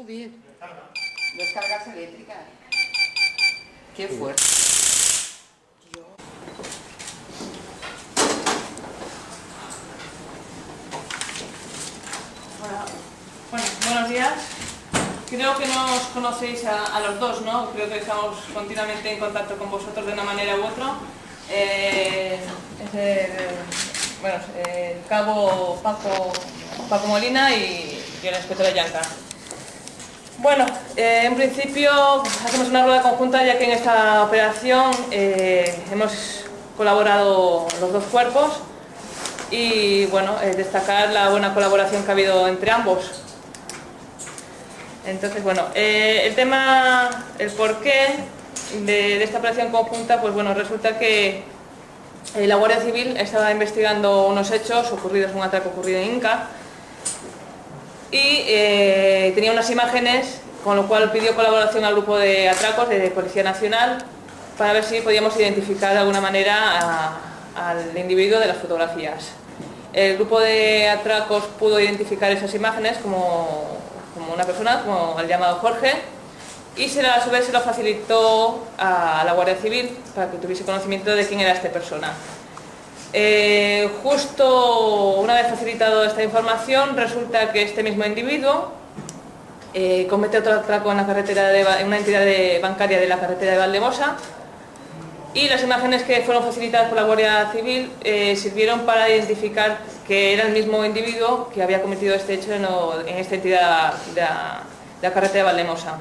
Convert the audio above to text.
Bien. Descargas eléctricas. Qué fuerte. Hola. Bueno, buenos días. Creo que nos conocéis a los dos, ¿no? Creo que estamos continuamente en contacto con vosotros de una manera u otra. Es el cabo Paco Molina y la inspectora Yanka. Bueno, en principio hacemos una rueda conjunta, ya que en esta operación hemos colaborado los dos cuerpos y bueno, destacar la buena colaboración que ha habido entre ambos. Entonces, bueno, el tema, el porqué de esta operación conjunta, pues bueno, resulta que la Guardia Civil estaba investigando unos hechos ocurridos, un atraco ocurrido en Inca, y tenía unas imágenes, con lo cual pidió colaboración al grupo de atracos de Policía Nacional para ver si podíamos identificar de alguna manera al individuo de las fotografías. El grupo de atracos pudo identificar esas imágenes como una persona, como el llamado Jorge, y a su vez se lo facilitó a la Guardia Civil para que tuviese conocimiento de quién era esta persona. Justo una vez facilitado esta información, resulta que este mismo individuo comete otro atraco en una entidad bancaria de la carretera de Valdemosa, y las imágenes que fueron facilitadas por la Guardia Civil sirvieron para identificar que era el mismo individuo que había cometido este hecho en esta entidad de la carretera de Valdemosa.